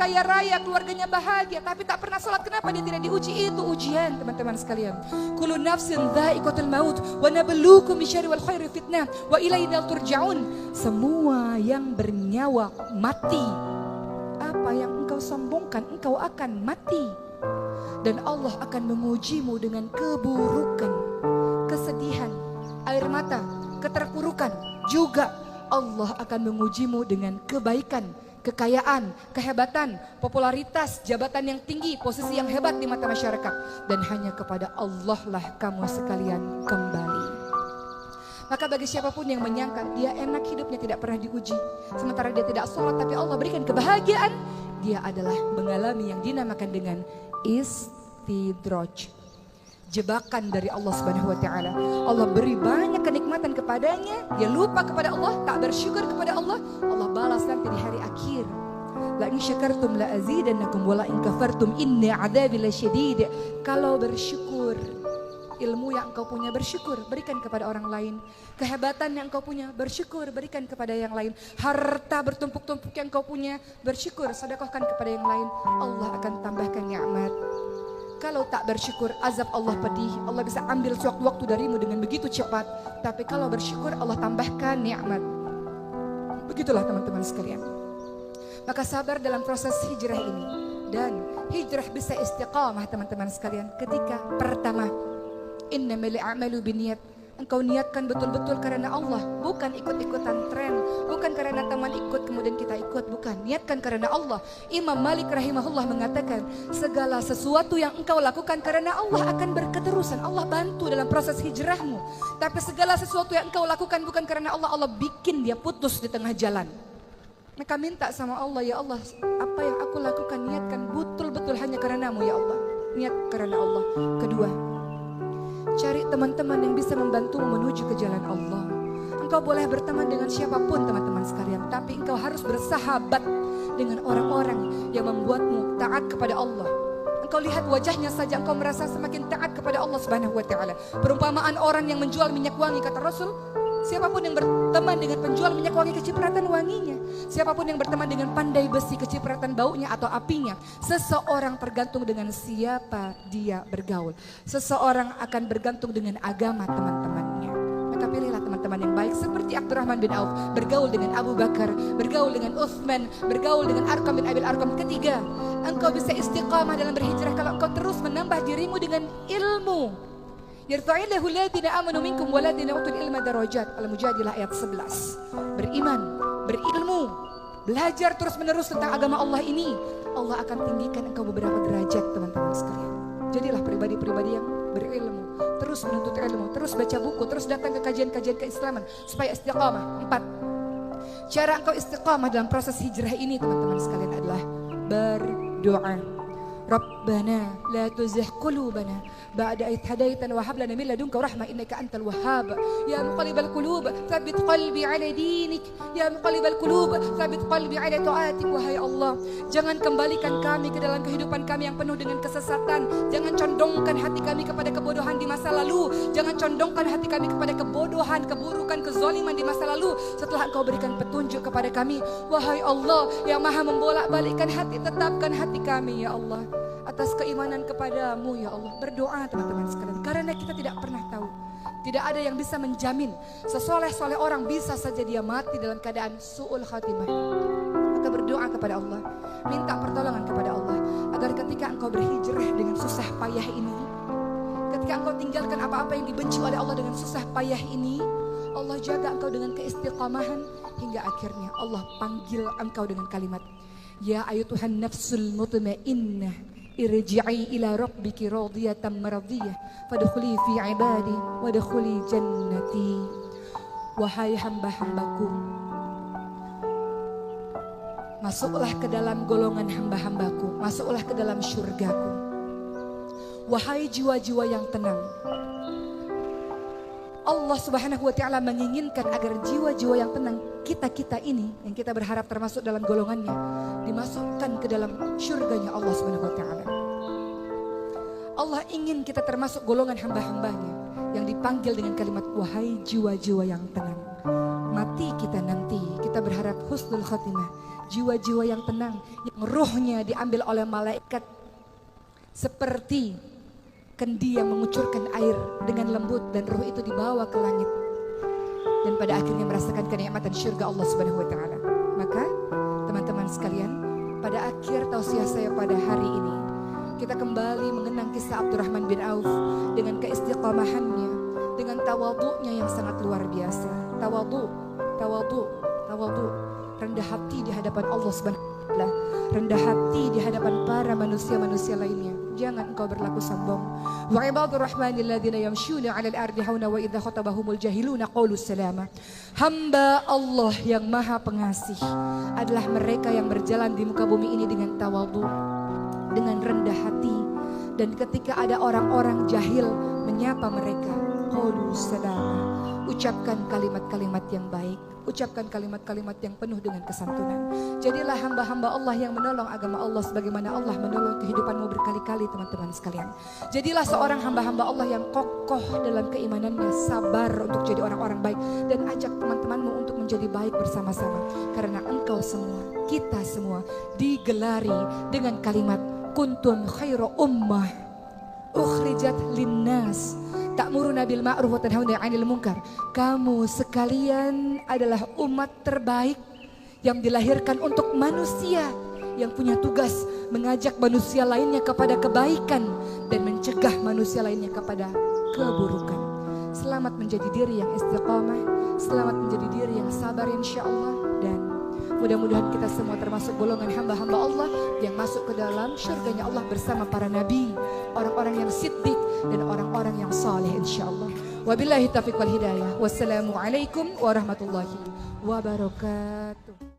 kaya raya, keluarganya bahagia, tapi tak pernah sholat. Kenapa dia tidak diuji? Itu ujian teman-teman sekalian. Kullu nafsin dha'iqatul maut wa nabluukum bisyarri wal khairi fitnah wa ilaina turja'un. Semua yang bernyawa mati. Apa yang engkau sombongkan, engkau akan mati. Dan Allah akan mengujimu dengan keburukan, kesedihan, air mata, keterpurukan. Juga Allah akan mengujimu dengan kebaikan, kekayaan, kehebatan, popularitas, jabatan yang tinggi, posisi yang hebat di mata masyarakat. Dan hanya kepada Allah lah kamu sekalian kembali. Maka bagi siapapun yang menyangka dia enak hidupnya tidak pernah diuji, sementara dia tidak sholat tapi Allah berikan kebahagiaan, dia adalah mengalami yang dinamakan dengan istidraj, jebakan dari Allah Subhanahu wa taala. Allah beri banyak kenikmatan kepadanya, dia lupa kepada Allah, tak bersyukur kepada Allah, Allah balas nanti di hari akhir. La in syakartum la azidannakum wa la in kafartum inna adzabi lasyadid. Kalau bersyukur, ilmu yang engkau punya bersyukur, berikan kepada orang lain. Kehebatan yang engkau punya bersyukur, berikan kepada yang lain. Harta bertumpuk-tumpuk yang engkau punya bersyukur, sedekahkan kepada yang lain. Allah akan tambahkan nikmat. Kalau tak bersyukur, azab Allah pedih. Allah bisa ambil sewaktu-waktu darimu dengan begitu cepat. Tapi kalau bersyukur, Allah tambahkan nikmat. Begitulah teman-teman sekalian. Maka sabar dalam proses hijrah ini. Dan hijrah bisa istiqamah teman-teman sekalian. Ketika pertama, innamal a'malu binniyat. Engkau niatkan betul-betul karena Allah, bukan ikut-ikutan tren, bukan karena teman ikut kemudian kita ikut, bukan. Niatkan karena Allah. Imam Malik rahimahullah mengatakan, segala sesuatu yang engkau lakukan karena Allah akan berketerusan. Allah bantu dalam proses hijrahmu. Tapi segala sesuatu yang engkau lakukan bukan karena Allah, Allah bikin dia putus di tengah jalan. Maka minta sama Allah, ya Allah, apa yang aku lakukan niatkan betul-betul hanya karenamu ya Allah. Niat karena Allah. Kedua, cari teman-teman yang bisa membantumu menuju ke jalan Allah. Engkau boleh berteman dengan siapapun teman-teman sekalian, tapi engkau harus bersahabat dengan orang-orang yang membuatmu taat kepada Allah. Engkau lihat wajahnya saja engkau merasa semakin taat kepada Allah Subhanahu wa taala. Perumpamaan orang yang menjual minyak wangi, kata Rasul, siapapun yang berteman dengan penjual minyak wangi kecipratan wanginya, siapapun yang berteman dengan pandai besi kecipratan baunya atau apinya. Seseorang tergantung dengan siapa dia bergaul. Seseorang akan bergantung dengan agama teman-temannya. Maka pilihlah teman-teman yang baik seperti Abdurrahman bin Auf, bergaul dengan Abu Bakar, bergaul dengan Utsman, bergaul dengan Arqam bin Abil Arqam. Ketiga, engkau bisa istiqamah dalam berhijrah kalau engkau terus menambah dirimu dengan ilmu. Yarfa'illahu alladhina amanu minkum waladhina utul ilma darajat. Al-Mujadilah ayat 11. Beriman, berilmu, belajar terus-menerus tentang agama Allah ini, Allah akan tinggikan engkau beberapa derajat teman-teman sekalian. Jadilah pribadi-pribadi yang berilmu, terus menuntut ilmu, terus baca buku, terus datang ke kajian-kajian keislaman supaya istiqamah. 4. Cara engkau istiqamah dalam proses hijrah ini teman-teman sekalian adalah berdoa. Rabbana la tuzigh qulubana ba'da idh hadaitana wa hab lana min ladunka rahmah innaka antal wahhab. Ya muqallibal qulub tsabbit qalbi ala dinik. Ya muqallibal qulub tsabbit qalbi ala taatik. Wahai Allah, jangan kembalikan kami ke dalam kehidupan kami yang penuh dengan kesesatan. Jangan condongkan hati kami kepada kebodohan di masa lalu. Jangan condongkan hati kami kepada kebodohan, keburukan, kezaliman di masa lalu. Setelah Engkau berikan petunjuk kepada kami, wahai Allah yang maha membolak-balikkan hati, tetapkan hati kami ya Allah atas keimanan kepadamu ya Allah. Berdoa teman-teman sekalian, karena kita tidak pernah tahu, tidak ada yang bisa menjamin. Sesoleh-soleh orang bisa saja dia mati dalam keadaan su'ul khatimah. Maka berdoa kepada Allah, minta pertolongan kepada Allah, agar ketika engkau berhijrah dengan susah payah ini, ketika engkau tinggalkan apa-apa yang dibenci oleh Allah dengan susah payah ini, Allah jaga engkau dengan keistiqamahan, hingga akhirnya Allah panggil engkau dengan kalimat, ya ayyuhan nafsul mutmainnah, irji'i ila rabbiki radiyatan maradiyah, fadkhuli fi ibadi wadkhuli jannati. Wahai hamba-hambaku, masuklah ke dalam golongan hamba-hambaku, masuklah ke dalam syurgaku. Wahai jiwa-jiwa yang tenang, Allah Subhanahu wa ta'ala menginginkan agar jiwa-jiwa yang tenang, kita-kita ini yang kita berharap termasuk dalam golongannya, dimasukkan ke dalam syurganya Allah Subhanahu wa ta'ala. Allah ingin kita termasuk golongan hamba-hambanya yang dipanggil dengan kalimat wahai jiwa-jiwa yang tenang. Mati kita nanti, kita berharap husnul khotimah. jiwa-jiwa yang tenang, yang ruhnya diambil oleh malaikat seperti kendi yang mengucurkan air dengan lembut, dan ruh itu dibawa ke langit dan pada akhirnya merasakan kenikmatan syurga Allah Subhanahu wa taala. Maka teman-teman sekalian, pada akhir tausiah saya pada hari ini, kita kembali mengenang kisah Abdurrahman bin Auf dengan keistiqamahannya, dengan tawadhu'nya yang sangat luar biasa. Tawadhu, rendah hati di hadapan Allah Subhanahu wa taala, rendah hati di hadapan para manusia-manusia lainnya. Jangan engkau berlaku sombong. Wa ibadur rahmanil ladzina yamshuna 'alal ardi hauna wa idza khatabahumul jahiluna qalu salama. Hamba Allah yang Maha Pengasih adalah mereka yang berjalan di muka bumi ini dengan tawadhu, dengan rendah hati, dan ketika ada orang-orang jahil menyapa mereka, qalu salama. Ucapkan kalimat-kalimat yang baik, ucapkan kalimat-kalimat yang penuh dengan kesantunan. Jadilah hamba-hamba Allah yang menolong agama Allah sebagaimana Allah menolong kehidupanmu berkali-kali, teman-teman sekalian. Jadilah seorang hamba-hamba Allah yang kokoh dalam keimanannya, sabar untuk jadi orang-orang baik, dan ajak teman-temanmu untuk menjadi baik bersama-sama. Karena engkau semua, kita semua digelari dengan kalimat kuntum khairu ummah ukhrijat linnas ta'muruna bil ma'ruf wa tanhauna 'anil munkar. Kamu sekalian adalah umat terbaik yang dilahirkan untuk manusia, yang punya tugas mengajak manusia lainnya kepada kebaikan dan mencegah manusia lainnya kepada keburukan. Selamat menjadi diri yang istiqamah, selamat menjadi diri yang sabar insyaallah, dan mudah-mudahan kita semua termasuk golongan hamba-hamba Allah yang masuk ke dalam syurganya Allah bersama para nabi, orang-orang yang siddiq dan orang-orang yang saleh insyaallah. Wabillahi taufiq wal hidayah. Wassalamualaikum warahmatullahi wabarakatuh.